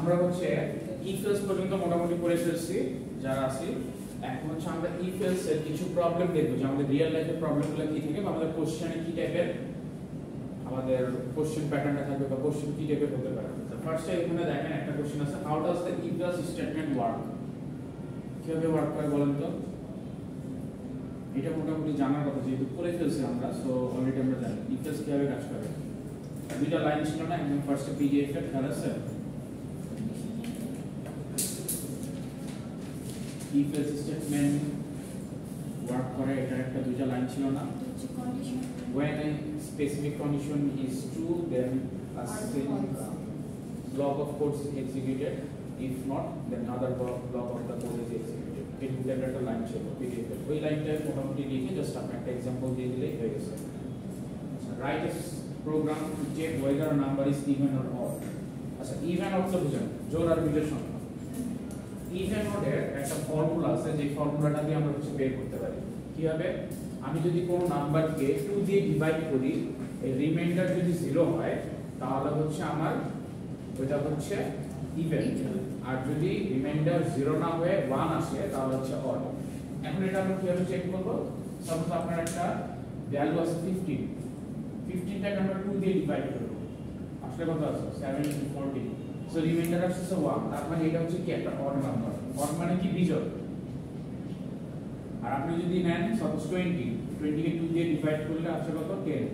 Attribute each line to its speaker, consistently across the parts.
Speaker 1: আমরা হচ্ছে if else পর্যন্ত মোটামুটি পড়ে ফেলছি যারা আছি। এখন হচ্ছে আমরা if else এর কিছু প্রবলেম দেখব যে আমাদের রিয়েল লাইফের প্রবলেমগুলো কি থাকে বা আমাদের কোশ্চেনে কি টাইপের আমাদের কোশ্চেন প্যাটার্নটা থাকবে বা কোশ্চেন কি টাইপের হতে পারে। তো ফার্স্টে এখানে দেখেন একটা কোশ্চেন আছে, how does the if else statement work. কিভাবে ওয়ার্ক করে বলেন তো? এটা মোটামুটি জানার কথা, যেহেতু পড়ে ফেলছি আমরা, সো অলরেডি আমরা জানি if else কিভাবে কাজ করে। দুইটা লাইন ছিল না, একদম ফার্স্টে পিডিএফ এর খেলা আছে if else statement work করে, এটা একটা দুইটা লাইন ছিল না, when a specific condition is true then a certain block of code is executed, if not then other block of the code is executed। এই দুইটা একটা লাইন ছিল পিডিএফ এর, ওই লাইনটা মোটামুটি লিখে জাস্ট আপনি একটা एग्जांपल দিয়ে দিলেই হয়ে গেছে। Right a program to check whether a number is even or odd। আচ্ছা ইভেন অর্থ বুঝেন জোড় আর বিজোড় সংখ্যা। ইভেন অডের একটা ফর্মুলা আছে, যে ফর্মুলাটা দিয়ে আমরা হচ্ছে বের করতে পারি কিভাবে। আমি যদি কোনো নাম্বারকে 2 দিয়ে ডিভাইড করি, এই রিমাইন্ডার যদি 0 হয় তাহলে হচ্ছে আমার ওটা হচ্ছে ইভেন, আর যদি রিমাইন্ডার 0 না হয়ে 1 আসে তাহলে হচ্ছে অড। এখন এটা আমরা কিভাবে চেক করব? সাপোজ আপনার একটা ভ্যালু আছে 15, 15টাকে আমরা 2 দিয়ে ডিভাইড করব, আসলে কত আছে 7 into 14, সো রিমাইন্ডার আসছে 1, তার মানে এটা হচ্ছে কি একটা অড নাম্বার। অড মানে কি বিজোড়। আর আপনি যদি নেন সাপোজ 20, 20 কে 2 দিয়ে ডিভাইড করলে আসছে কত 10,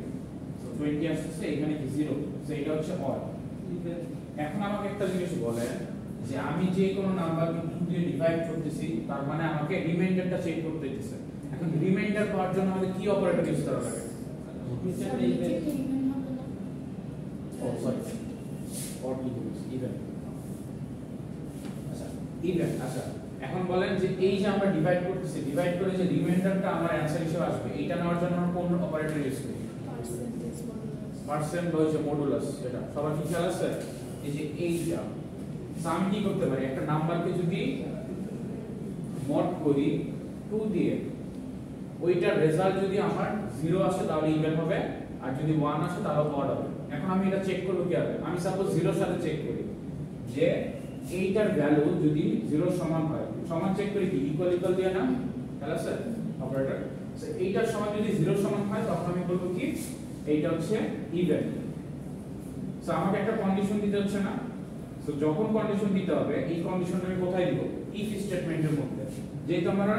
Speaker 1: সো 20 আসছে এখানে কি 0, সো এটা হচ্ছে অড। এখন আমাকে একটা জিনিস বলেন যে আমি যে কোনো নাম্বারকে 2 দিয়ে ডিভাইড করতেছি, তার মানে আমাকে রিমাইন্ডারটা চেক করতে দিতেছে। এখন রিমাইন্ডার পাওয়ার জন্য আমাদের কি অপারেটর ইউজ করা লাগে? আচ্ছা এখন বলেন যে এই যে আমরা ডিভাইড করতেছি, ডিভাইড করে যে রিমাইন্ডারটা আমার অ্যানসার হিসেবে আসবে, এটা নেওয়ার জন্য আমরা কোন অপারেটর ইউজ করি? পার্সেন্ট বা হচ্ছে মডুলাস। এটা সবার কি খেয়াল আছে? এই যে এইটা আমি কি করতে পারি, একটা নাম্বারকে যদি মড করি 2 দিয়ে, ওইটার রেজাল্ট যদি আমার 0 আসে তাহলে ইভেন হবে, আর যদি 1 আসে তাহলে অড হবে। এখন আমি এটা চেক করব কিভাবে? আমি সাপোজ 0 এর সাথে চেক করি যে এইটার ভ্যালু যদি 0 সমান হয়, সমান চেক করি কি ইকুয়াল ইকুয়াল দিয়ে না, তাহলে স্যার অপারেটর, সো এইটার সমান যদি 0 সমান হয় তখন আমি বলবো কি এইটা হচ্ছে ইভেন। সো আমাকে একটা কন্ডিশন দিতে হচ্ছে না, সো যখন কন্ডিশন দিতে হবে এই কন্ডিশনটা আমি কোথায় দিব? ইফ স্টেটমেন্টের মধ্যে, যেহেতু আমার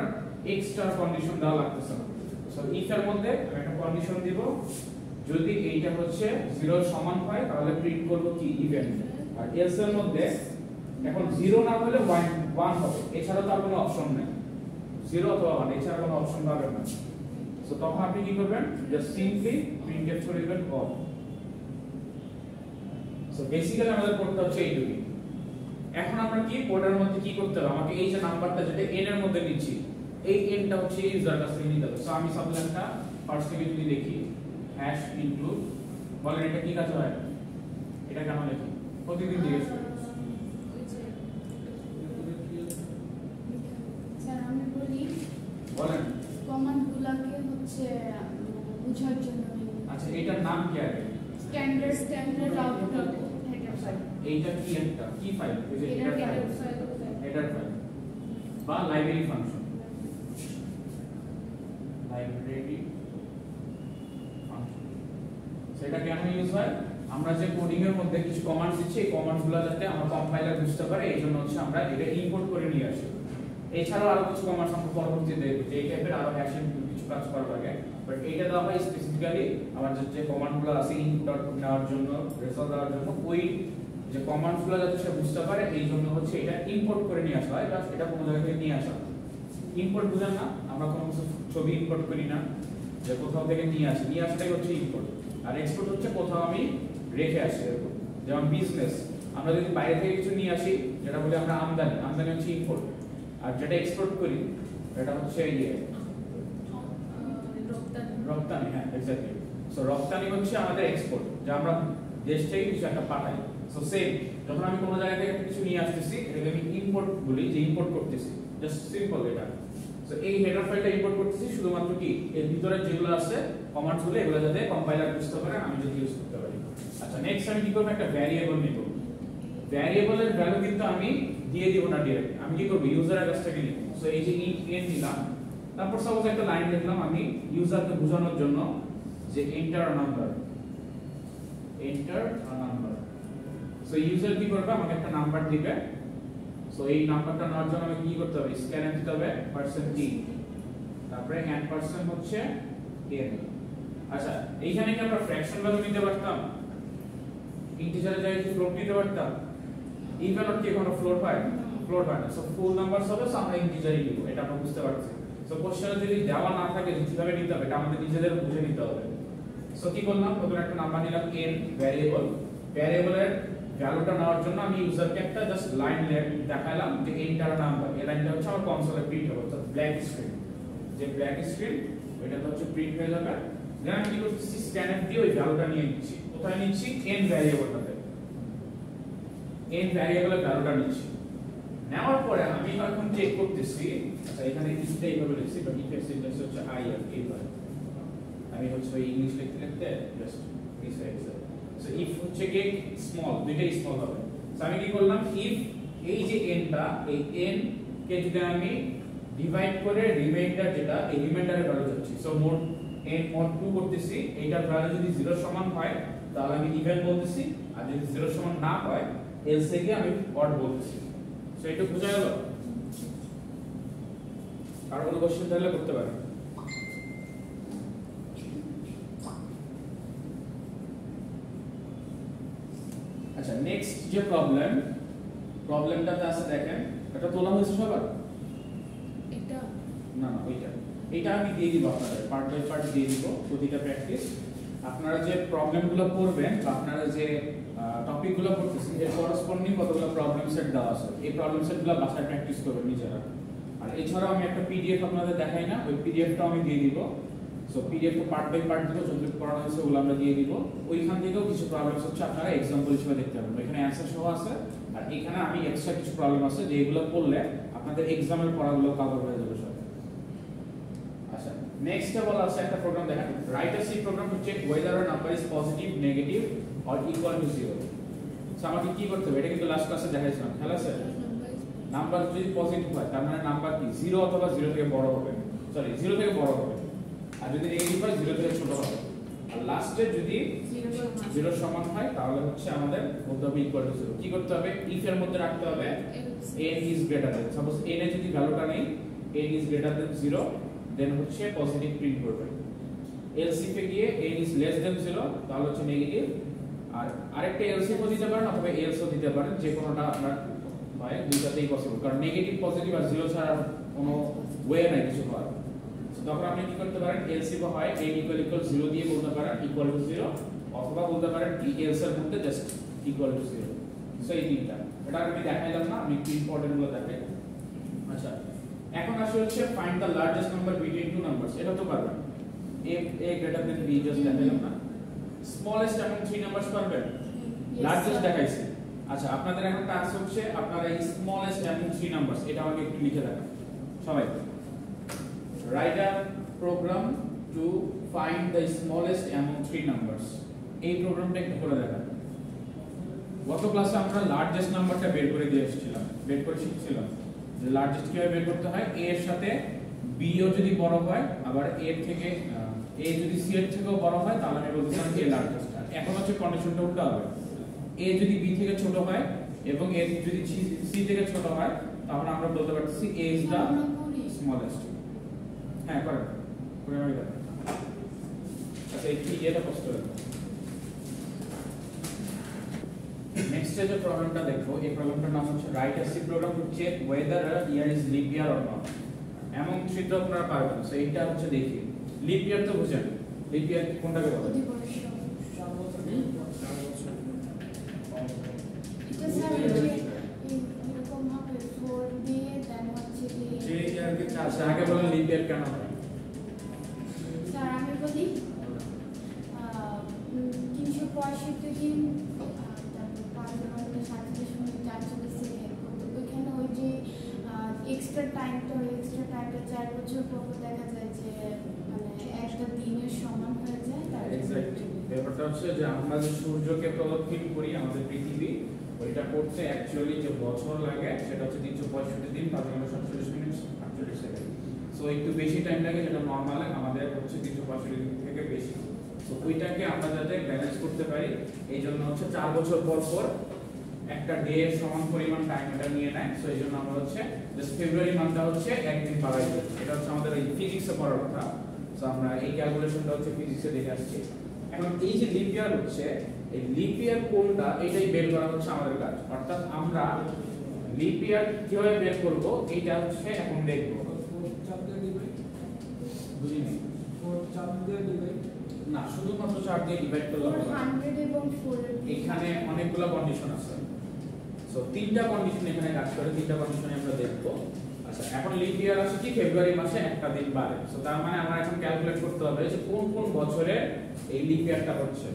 Speaker 1: এক্সট্রা কন্ডিশন দেওয়া লাগতেছে না। সো ইফ এর মধ্যে আমি একটা কন্ডিশন দিব, যদি এইটা হচ্ছে 0 সমান হয় তাহলে প্রিন্ট করব কি ইভেন, আর এলস এর মধ্যে এখন 0 না হলে 1 হবে, এছাড়া তো আর কোনো অপশন নেই, 0 অথবা 1 এছাড়া কোনো অপশন পাবেন না। সো তখন আপনি কি করবেন? জাস্ট সিম্পলি প্রিন্টএফ করে দিবেন অড। সো বেসিক্যালি আমাদের করতে হচ্ছে এইটুকুই। এখন আমরা কি কোডের মধ্যে কি করতে হবে? আমাকে এই যে নাম্বারটা যেটা n এর মধ্যে নিচ্ছি, এই n টা হচ্ছে ইউজার কাছ থেকে নিতে হবে। সো আমি সাপোজ একটা ফার্স্ট থেকে যদি লিখি হ্যাশ ইনক্লুড, বলেন এটা কি কাজ হয়? এটা কেন লিখি? প্রতিদিন জিজ্ঞেস করি।
Speaker 2: স্যার আমি বলি
Speaker 1: বলেন
Speaker 2: কমান্ডগুলোকে হচ্ছে বোঝার জন্য।
Speaker 1: আচ্ছা এটার নাম কি আছে?
Speaker 2: Standard output header file.
Speaker 1: এইটা কি একটা কি ফাইল? এই যে
Speaker 2: header
Speaker 1: file,
Speaker 2: file
Speaker 1: header file বা লাইব্রেরি ফাংশন, লাইব্রেরি ফাংশন। সেটা কেন ইউজ হয়? আমরা যে কোডিং এর মধ্যে কিছু কমান্ড দিচ্ছি, এই কমান্ডগুলো যাতে আমার কম্পাইলার বুঝতে পারে, এইজন্য হচ্ছে আমরা এটা ইম্পোর্ট করে নিয়ে আসি। এছাড়াও আরো কিছু কমান্ড আমরা পরবর্তীতে দেখব যে এই টাইপের আরো হ্যাশিং কিছু কাজ করা লাগে, বাট এইটা দেওয়া হয় স্পেসিফিক্যালি আমার যে কমান্ডগুলো আছে ইনপুট আউটপুট নেওয়ার জন্য, রেজাল্ট দেওয়ার জন্য, ওই যে কমান্ডগুলো যাতে সে বুঝতে পারে এই জন্য হচ্ছে এটা ইম্পোর্ট করে নিয়ে আসা হয়। বাস এটা কোনো জায়গা থেকে নিয়ে আসা। ইম্পোর্ট বুঝেন না? আমরা কোনো কিছু ছবি ইম্পোর্ট করি না, যে কোথাও থেকে নিয়ে আসি, নিয়ে আসাটাই হচ্ছে ইম্পোর্ট। আর এক্সপোর্ট হচ্ছে কোথাও আমি রেখে আসি। যেমন বিজনেস, আমরা যদি বাইরে থেকে কিছু নিয়ে আসি যেটা বলি আমরা আমদানি, আমদানি হচ্ছে ইম্পোর্ট। আর যেটা এক্সপোর্ট করি এটা হচ্ছে রপ্তানি। হ্যাঁ এক্স্যাক্টলি। সো রপ্তানি হচ্ছে আমাদের এক্সপোর্ট, যা আমরা দেশ থেকে কিছু একটা পাঠাই। সো সেম, যখন আমি কোনো জায়গা থেকে কিছু নিয়ে আসতেছি এটাকে আমি ইম্পোর্ট বলি, যে ইম্পোর্ট করতেছি, জাস্ট সিম্পল এটা। সো এই হেডার ফাইলটা ইম্পোর্ট করতেছি শুধুমাত্র কি এর ভিতরে যেগুলো আছে কমান্ডস গুলো, এগুলো যাতে কম্পাইলার বুঝতে পারে, আমি যদি ইউজ করতে পারি। আচ্ছা নেক্সট আমি কি করব? একটা ভ্যারিয়েবল নিব। ভ্যারিয়েবলের ভ্যালু কিন্তু আমি দিয়ে দিব না ডাইরেক্ট, আমি কি করব ইউজারের কাছ থেকে নিব। সো এই যে ইন্ট n নিলাম, তারপর সাপোজ একটা লাইন লিখলাম আমি ইউজারকে বোঝানোর জন্য যে এন্টার আ নাম্বার, এন্টার আ নাম্বার। সো ইউজার কি করবে, আমাকে একটা নাম্বার দিবে। সো এই নাম্বারটা নেওয়ার জন্য আমি কি করতে হবে, স্ক্যান দিতে হবে %t, তারপরে n% হচ্ছে n। আচ্ছা এইখানে কি আমরা ফ্র্যাকশন ভ্যালু নিতে পারতাম, ইন্টিজারের জায়গায় কি ফ্লোট নিতে পারতাম? ইভেন অর কি কোনো ফ্লোট হয়? ফ্লোট হয় না। সো ফুল নাম্বারস হবে, সো আমরা ইন্টিজারই নিব, এটা আমরা বুঝতে পারছি। সো কোশ্চেনে যদি দেওয়া না থাকে কিভাবে নিতে হবে এটা আমাদের নিজেদের বুঝে নিতে হবে। সো কি করলাম, প্রথমে একটা নাম্বার নিলাম n ভ্যারিয়েবল, ভ্যারিয়েবলের ভ্যালুটা নেওয়ার জন্য আমি ইউজারকে একটা জাস্ট লাইন দেখালাম যে এন্টার নাম্বার, এই লাইনটা হচ্ছে আমার কনসোলে প্রিন্ট হবে, অর্থাৎ ব্ল্যাক স্ক্রিন, যে ব্ল্যাক স্ক্রিন ওইটা হচ্ছে প্রিন্ট হয়ে যাবে। দেন আমি কি করতেছি, স্ক্যানএফ দিয়ে ওই ভ্যালুটা নিয়ে নিচ্ছি, কোথায় নিচ্ছি, n ভ্যারিয়েবলটাতে, n ভ্যারিয়েবলের ভ্যালুটা নিচ্ছি। নেওয়ার পরে আমি এখন চেক করতেছি, আচ্ছা এখানে ইফটা এইভাবে লিখছি, বাট ইফের সিনট্যাক্স হচ্ছে আই আর এইভাবে, আমি হচ্ছে ওই ইংলিশ লিখতে লিখতে জাস্ট এই সাইড। সো ইফ হচ্ছে কি স্মল, দুইটাই স্মল হবে। সো আমি কি করলাম, ইফ এই যে n টা, এই n কে যদি আমি ডিভাইড করে রিমাইন্ডার যেটা, এই রিমাইন্ডারের ভ্যালু যাচ্ছে, সো মোড n mod 2 করতেছি, এইটার ভ্যালু যদি 0 সমান হয় তাহলে আমি ইভেন বলতেছি, আর যদি 0 সমান না হয় এলস থেকে আমি অড বলতেছি। সো এটা বোঝা গেল? আর কোনো কোশ্চেন তাহলে করতে পারেন। আচ্ছা নেক্সট যে প্রবলেমটাতে আছে দেখেন, এটা তোলা হয়েছে সবার?
Speaker 2: এটা
Speaker 1: না না ওইটা, এটা আমি দিয়ে দিব আপনাদের, পার্ট বাই পার্ট দিয়ে দিব প্রতিটা প্র্যাকটিস। আপনারা যে প্রবলেমগুলো করবেন বা আপনারা যে টপিকগুলো পড়তেছেন এর করেসপন্ডিং কতগুলো প্রবলেম সেট দেওয়া আছে, এই প্রবলেম সেটগুলো বাসায় প্র্যাকটিস করবেন নিজেরা। আর এছাড়াও আমি একটা পিডিএফ আপনাদের দেখাই না, ওই পিডিএফটাও আমি দিয়ে দিব। সো পিডিএফ তো পার্ট বাই পার্ট দিব, যতটুকু পড়ানো হয়েছে ওগুলো আমরা দিয়ে দিব। ওইখান থেকেও কিছু প্রবলেমস হচ্ছে আপনারা এক্সাম্পল হিসেবে দেখতে পাবেন, এখানে অ্যানসার সহ আছে। আর এখানে আমি এক্সট্রা কিছু প্রবলেম আছে যেগুলো করলে আপনাদের এক্সামের পড়াগুলো কভার হয়ে যাবে সব। আচ্ছা নেক্সট বলা আছে একটা প্রোগ্রাম দেখেন, write a C program to check whether a number is positive, negative or equal to 0। So আমাকে কি করতে হবে, এটা কিন্তু লাস্ট ক্লাসে দেখাইছিলাম, খেয়াল আছে? নাম্বার যদি পজিটিভ হয় তার মানে নাম্বার কি 0 অথবা 0 থেকে বড় হবে, সরি 0 থেকে বড় হবে। আর যদি নেগেটিভ হয় 0 থেকে ছোট হবে। আর লাস্টে যদি 0 সমান হয় তাহলে হচ্ছে আমাদের বলতে হবে ইকুয়াল টু 0। কি করতে হবে, ইফ এর মধ্যে রাখতে হবে n is greater than, suppose n এর যদি ভ্যালুটা নেই n is greater than 0 দেন হচ্ছে পজিটিভ প্রিন্ট করবে। এলস ইফ এ গিয়ে n is less than 0 তাহলে হচ্ছে নেগেটিভ। আর আরেকটা এলস ইফ দিতে পারেন অথবা এলস ও দিতে পারেন, যে কোনোটা আপনার হয়, দুইটাতেই পসিবল, কারণ নেগেটিভ পজিটিভ আর 0 ছাড়া কোনো ওয়ে নাই কিছু হওয়ার। তখন আপনি কি করতে পারেন, এলসিফ হয় n = 0 দিয়ে বলতে পারেন ইকুয়াল টু 0, অথবা বলতে পারেন কি এলস এর মধ্যে জাস্ট ইকুয়াল টু 0। সো এই তিনটা, এটা আমি দেখাইলাম না, আমি কি ইম্পর্টেন্ট গুলো দেখাই। আচ্ছা এখন আসলে হচ্ছে find the largest number between two numbers, এটা তো পারবেন। a greater than b just দেখাইলাম না। স্মলেস্ট এবং 3 নাম্বারস পারবেন, লার্জেস্ট দেখাইছি। আচ্ছা আপনাদের এখন টাস্ক হচ্ছে আপনারা এই স্মলেস্ট এবং 3 নাম্বারস এটা আমাকে একটু লিখে দেখান সবাই। Write a program to find the smallest among 3 numbers। এই প্রোগ্রামটা একটু করে দেখান। গত ক্লাসে আমরা লার্জেস্ট নাম্বারটা বের করে দিয়ে এসেছিলাম, বের করে শিখছিলাম যে লার্জেস্ট কিভাবে বের করতে হয়। a এর সাথে b ও যদি বড় হয়, আবার a এর থেকে a যদি c এর থেকেও বড় হয় তাহলে আমি বলতে পারি a লার্জেস্ট। এখন হচ্ছে কন্ডিশনটা উল্টো হবে, a যদি b থেকে ছোট হয় এবং a যদি c থেকে ছোট হয় তাহলে আমরা বলতে পারতেছি a is the smallest। হ্যাঁ করেন, করে আমি দেখাই। আচ্ছা এই কি এটা কষ্ট হবে। নেক্সট যে প্রবলেমটা দেখো, এই প্রবলেমটার নাম হচ্ছে write a C program to check whether a year is leap year or not। এমন চিত্র আপনারা পারবেন। সো এইটা হচ্ছে দেখি, লিপ ইয়ার তো বুঝেন, লিপ ইয়ার কোনটাকে বলে?
Speaker 2: এটা স্যার এরকম হবে 4 দিয়ে দেন হচ্ছে কি
Speaker 1: যে ইয়ারকে আচ্ছা আগে বলেন লিপ ইয়ার কেন হয়?
Speaker 2: স্যার আমি বলি 365 দিন ওইখানে ওই যে এক্সট্রা টাইমটা 4 বছর পর দেখা যায় যে মানে একটা দিনের সমান হয়ে যায়।
Speaker 1: এক্স্যাক্টলি ব্যাপারটা হচ্ছে যে আমরা যে সূর্যকে প্রদক্ষিণ করি আমাদের পৃথিবী, ওইটা করতে অ্যাকচুয়ালি যে বছর লাগে সেটা হচ্ছে 365 দিন 547 মিনিট 48 সেকেন্ড। সো একটু বেশি টাইম লাগে, যেটা নরমাল আমাদের হচ্ছে 365 দিন থেকে বেশি। সো ওইটাকে আমরা যাতে ব্যালেন্স করতে পারি এই জন্য হচ্ছে 4 বছর পর পর একটা ডে এর সমান পরিমাণ টাইম এটা নিয়ে নেয়। সো এই জন্য আমরা হচ্ছে জাস্ট ফেব্রুয়ারি মান্থটা হচ্ছে একদিন বাড়াই দিই। এটা হচ্ছে আমাদের এই ফিজিক্সে পড়ার কথা। সো আমরা এই ক্যালকুলেশনটা হচ্ছে ফিজিক্সে দেখে আসছি। এখন এই যে লিপ ইয়ার হচ্ছে, এই লিপ ইয়ার কোনটা এটাই বের করা হচ্ছে আমাদের কাজ। অর্থাৎ আমরা লিপ ইয়ার কিভাবে বের করব এইটা হচ্ছে এখন দেখব। বুঝিনি? না, শুধুমাত্র 4 দিয়ে ডিভাইড করলে হবে না।
Speaker 2: 100 এবং 4
Speaker 1: এখানে অনেকগুলো কন্ডিশন আছে। সো তিনটা কন্ডিশন এখানে কাজ করে, তিনটা কন্ডিশনে আমরা দেখব। আচ্ছা, এখন লিপ ইয়ার আছে কি ফেব্রুয়ারি মাসে একটা দিন বাড়ে। সো তার মানে আমরা এখন ক্যালকুলেট করতে হবে যে কোন কোন বছরে এই লিপ ইয়ারটা হচ্ছে।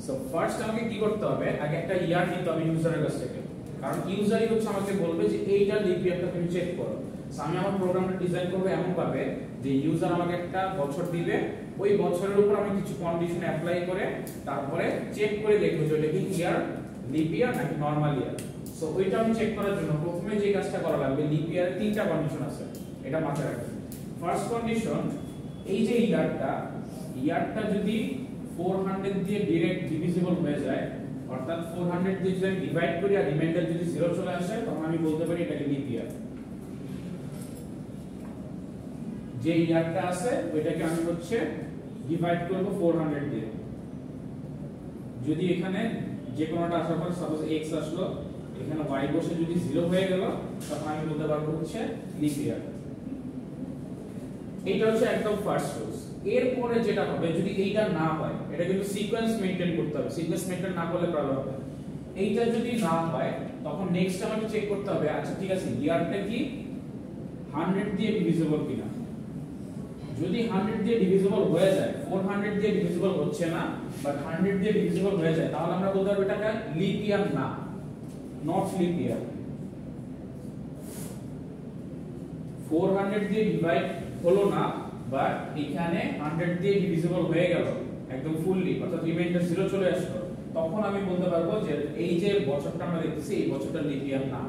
Speaker 1: সো ফার্স্ট আমাকে কি করতে হবে, আগে একটা ইয়ার নিতে হবে ইউজারের কাছ থেকে, কারণ ইউজারই হচ্ছে আমাকে বলবে যে এইটা লিপ ইয়ারটা তুমি চেক করো। সো আমি আমার প্রোগ্রামটা ডিজাইন করব এমন ভাবে যে ইউজার আমাকে একটা বছর দিবে, ওই বছরের উপর আমি কিছু কন্ডিশন অ্যাপ্লাই করে তারপরে চেক করে দেখব যে এটা কি ইয়ার লিপ ইয়ার নাকি নরমাল ইয়ার। সো ওইটা আমি চেক করার জন্য প্রথমে যে কাজটা করা লাগবে, লিপ ইয়ারে তিনটা কন্ডিশন আছে, এটা মাথায় রাখবেন। ফার্স্ট কন্ডিশন, এই যে ইয়ারটা যদি 400 দিয়ে ডাইরেক্ট ডিভিজিবল হয়ে যায়, অর্থাৎ 400 দিয়ে যদি আমি ডিভাইড করি আর রিমাইন্ডার যদি 0 চলে আসে, তখন আমি বলতে পারি এটাকে লিপ ইয়ার। যে ইয়ারটা আছে ওইটাকে আমি হচ্ছে ডিভাইড করব 400 দিয়ে। যদি এখানে যে কোনোটা আসার পর সাপোজ x আসলো, এখানে y বসে যদি 0 হয়ে গেল, তখন আমি বলতে পারবো হচ্ছে লিপ ইয়ার। এইটা হচ্ছে একদম ফার্স্ট রুলস। এরপরে যেটা হবে, যদি এইটা না হয়, এটা কিন্তু সিকোয়েন্স মেইনটেইন করতে হবে। সিকোয়েন্স মেইনটেইন না করলে প্রবলেম হবে। এইটা যদি না হয়, তখন নেক্সট আমাকে চেক করতে হবে, আচ্ছা ঠিক আছে ইয়ারটা কি 100 দিয়ে ডিভিজিবল কিনা। যদি 100 দিয়ে ডিভিজিবল হয়ে যায়, 400 দিয়ে ডিভিজিবল হচ্ছে না, বাট 100 দিয়ে ডিভিজিবল হয়ে যায়, তাহলে আমরা বলতে পারবো এটা লিপ ইয়ার না, নট লিপ ইয়ার। 400 দিয়ে ডিভাইড হলো না, বাট এখানে 100 দিয়ে ডিভিজিবল হয়ে গেল একদম ফুললি, অর্থাৎ রিমাইন্ডার 0 চলে আসলো, তখন আমি বলতে পারবো যে এই যে বছরটা আমরা দেখতেছি এই বছরটা লিপ ইয়ার না।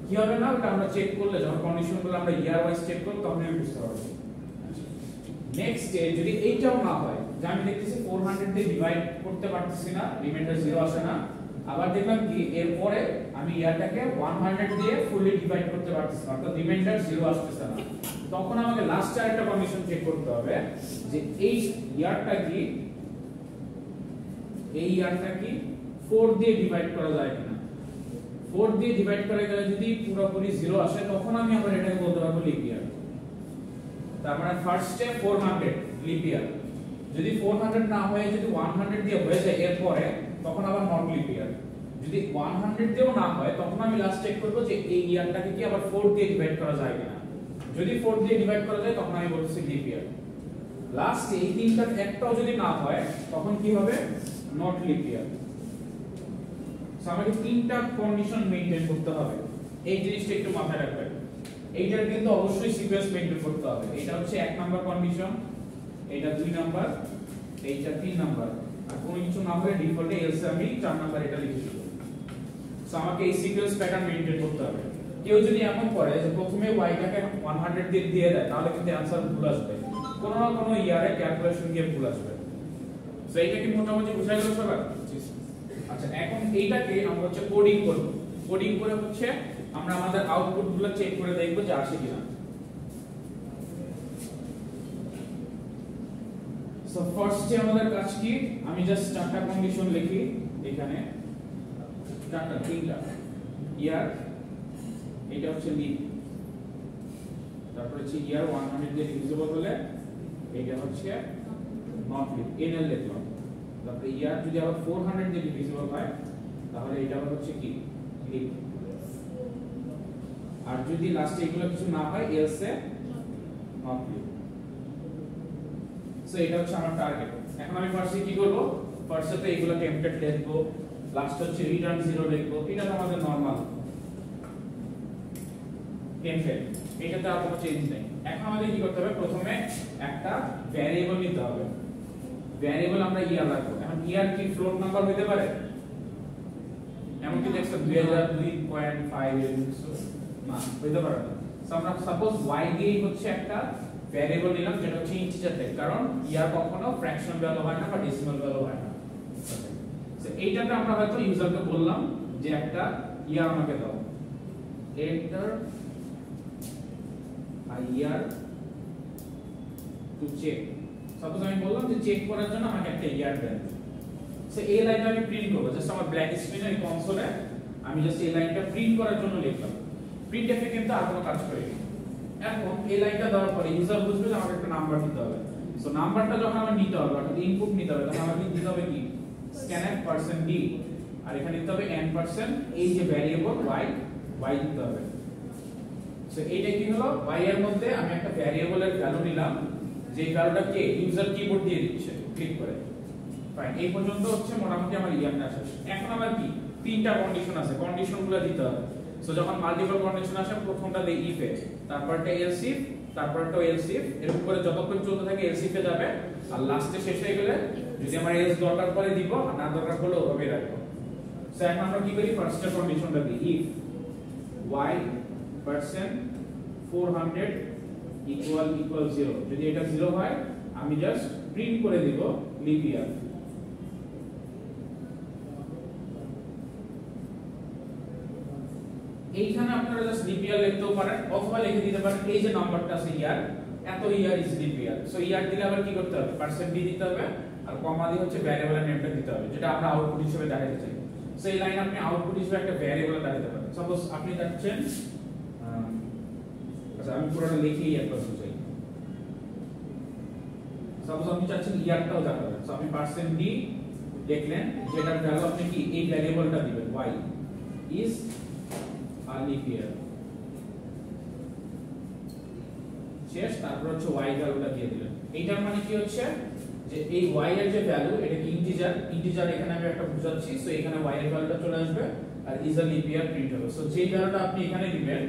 Speaker 1: কি হবে না, ওটা আমরা চেক করলে, যখন কন্ডিশনগুলো আমরা ইয়ার ওয়াইজ চেক করব, তখন আমি বুঝতে পারবো। নেক্সট যদি এইটাও না হয়, যে আমি দেখতেছি 400 দিয়ে ডিভাইড করতে পারতেছি না, রিমাইন্ডার 0 আসে না, আবার দেখলাম কি এরপরে আমি ইয়ারটাকে 100 দিয়ে ফুললি ডিভাইড করতে পারতেছি না, অর্থাৎ রিমাইন্ডার 0 আসতেছে না, তখন আমাকে লাস্ট আরেকটা কন্ডিশন চেক করতে হবে যে এই ইয়ারটা কি 4 দিয়ে ডিভাইড করা যায় কিনা। 4 দিয়ে ডিভাইড করা গেলে যদি পুরোপুরি 0 আসে, তখন আমি আবার এটাকে বলতে পারবো লিপ ইয়ার। তার মানে ফার্স্ট স্টেপ 400 লিপ ইয়ার। যদি 400 না হয়ে যদি 100 দিয়ে হয়ে যায় এরপরে, তখন আবার নট লিপ ইয়ার। যদি 100 দিয়েও না হয়, তখন আমি লাস্ট চেক করব যে এই ইয়ারটাকে কি আবার 4 দিয়ে ডিভাইড করা যায় কিনা। যদি 4 দিয়ে ডিভাইড করা যায়, তখন আমি বলতেছি লিপ ইয়ার। লাস্ট এই তিনটার একটাও যদি না হয়, তখন কি হবে, নট লিপ ইয়ার। সো আমাকে তিনটা কন্ডিশন মেইনটেইন করতে হবে, এই জিনিসটা একটু মাথায় রাখবেন। এইটার কিন্তু অবশ্যই সিকোয়েন্স মেইনটেইন করতে হবে। এটা হচ্ছে 1 নাম্বার কন্ডিশন, এটা 2 নাম্বার, এইটা 3 নাম্বার, আর কোনো কিছু না হলে ডিফল্টে এলসে আমি 4 নাম্বার এটা লিখে দেব। সো আমাকে এই সিকোয়েন্স প্যাটার্ন মেইনটেইন করতে হবে। কেউ যদি এমন করে যে প্রথমে y টাকে 100 দিয়ে দেয়, তাহলে কিন্তু অ্যানসার ভুল আসবে, কোনো না কোনো ইয়ারে ক্যালকুলেশন গিয়ে ভুল আসবে। সো এইটা কি মোটামুটি বুঝা গেল সবার? আচ্ছা, এখন এইটাকে আমরা হচ্ছে কোডিং করব। কোডিং করে হচ্ছে আমরা আমাদের আউটপুটগুলো চেক করে দেখব যে আসে কিনা। সো ফার্স্টে আমাদের কাজ কি, আমি জাস্ট চারটা কন্ডিশন লিখি এখানে, তিনটা ইয়ার, এটা হচ্ছে লিপ, তারপর হচ্ছে ইয়ার 100 দিয়ে ডিভিজিবল হলে এটা হচ্ছে নট লিপ, এনএল লিখলাম। তারপরে ইয়ার যদি আবার 400 দিয়ে ডিভিজিবল হয়, তাহলে এটা আবার হচ্ছে কি লিপ। আর যদি লাস্টে এগুলো কিছু না হয়, এলসে নট লিপ। সো এটা হচ্ছে আমার টার্গেট। এখন আমি ফার্স্টে কি করব, ফার্স্টে তো এগুলো টেম্পলেট লিখবো, লাস্ট হচ্ছে রিটার্ন 0 লিখবো, এটা তো আমাদের নরমাল টেম্পলেট, এটাতে আর কোনো চেঞ্জ নেই। এখন আমাদের কি করতে হবে, প্রথমে একটা ভ্যারিয়েবল নিতে হবে। ভ্যারিয়েবল আমরা ইয়ার রাখবো। এখন ইয়ার কি ফ্লোট নাম্বার হতে পারে? এমন কি দেখছো 2002.5 এরকম না হইতে পারে না। সো আমরা সাপোজ y দিয়ে হচ্ছে একটা ভ্যারিয়েবল নিলাম যেটা হচ্ছে ইন্টিজার টাইপ, কারণ ইয়ার কখনো ফ্র্যাকশন ভ্যালু হয় না বা ডেসিমাল ভ্যালু হয় না। সো এইটাতে আমরা হয়তো ইউজারকে বললাম যে একটা ইয়ার আমাকে দাও, enter a year to check. Suppose আমি বললাম যে চেক করার জন্য আমাকে একটা ইয়ার দেন। সো এই লাইনটা আমি প্রিন্ট করব, জাস্ট আমার ব্ল্যাক স্ক্রিনে এই কনসোলে আমি জাস্ট এই লাইনটা প্রিন্ট করার জন্য লিখলাম। প্রিন্টএফে কিন্তু আর কোনো কাজ করিনি। এখন এই লাইনটা দেওয়ার পরে ইউজার বুঝবে যে আমাকে একটা নাম্বার দিতে হবে। সো নাম্বারটা যখন আমার নিতে হবে অর্থাৎ ইনপুট নিতে হবে, তখন আমাকে দিতে হবে কি scanf%d, আর এখানে দিতে হবে n% এই যে ভ্যারিয়েবল y দিতে হবে। সো এইটা কি হলো, y এর মধ্যে আমি একটা ভ্যারিয়েবলের ভ্যালু নিলাম, যে ভ্যালুটা কে ইউজার কিবোর্ড দিয়ে দিচ্ছে ক্লিক করে। ফাইন, এই পর্যন্ত হচ্ছে মোটামুটি আমার ইয়ারটা আসে। এখন আমার কি তিনটা কন্ডিশন আছে, কন্ডিশনগুলো দিতে হবে। সো যখন মাল্টিপল কন্ডিশন আসে প্রথমটা দেই ইফ এ, তারপরটা এলস ইফ, তারপরটা এলস ইফ, এরকম করে যতক্ষণ চলতে থাকে এলস ইফ এ যাবে, আর লাস্টে শেষ হয়ে গেলে যদি আমার এলস দরকার পড়ে দিব, আর না দরকার পড়লে ওভাবে রাখবো। সো এখন আমরা কি করি, ফার্স্টের কন্ডিশনটা দিই ইফ y% 400 = 0। যদি এটা 0 হয় আমি জাস্ট প্রিন্ট করে দিব লিপ ইয়ার। এইখানে আপনারা জাস্ট লিপ ইয়ার লিখতেও পারেন, অথবা লিখে দিতে পারেন এই যে নাম্বারটা আছে ইয়ার, এত year is lip year. So ইয়ার দিলে আবার কি করতে হবে, পার্সেন্ট ডি দিতে হবে, আর কমা দিয়ে হচ্ছে ভ্যারিয়েবলের নেমটা দিতে হবে, যেটা আমরা আউটপুট হিসেবে দেখাতে চাই। সো এই লাইন আপনি আউটপুট হিসেবে একটা ভ্যারিয়েবলে দেখাতে পারেন। সাপোজ আপনি চাচ্ছেন, আচ্ছা আমি পুরোটা লিখেই একবার বুঝাই। সাপোজ আপনি চাচ্ছেন ইয়ারটাও দেখাবেন, সো আপনি পার্সেন্ট ডি দেখলেন, যেটার ভ্যালু আপনি কি এই ভ্যারিয়েবলটা দিবেন y is a leap year, শেষ। তারপর হচ্ছে y ভ্যালুটা দিয়ে দিলেন। এইটার মানে কি হচ্ছে যে এই y এর যে ভ্যালু এটা কি ইন্টিজার এখানে আমি একটা বুঝাচ্ছি। সো এখানে y এর ভ্যালুটা চলে আসবে আর is a leap year print হবে। সো যেই ভ্যালুটা আপনি এখানে দিবেন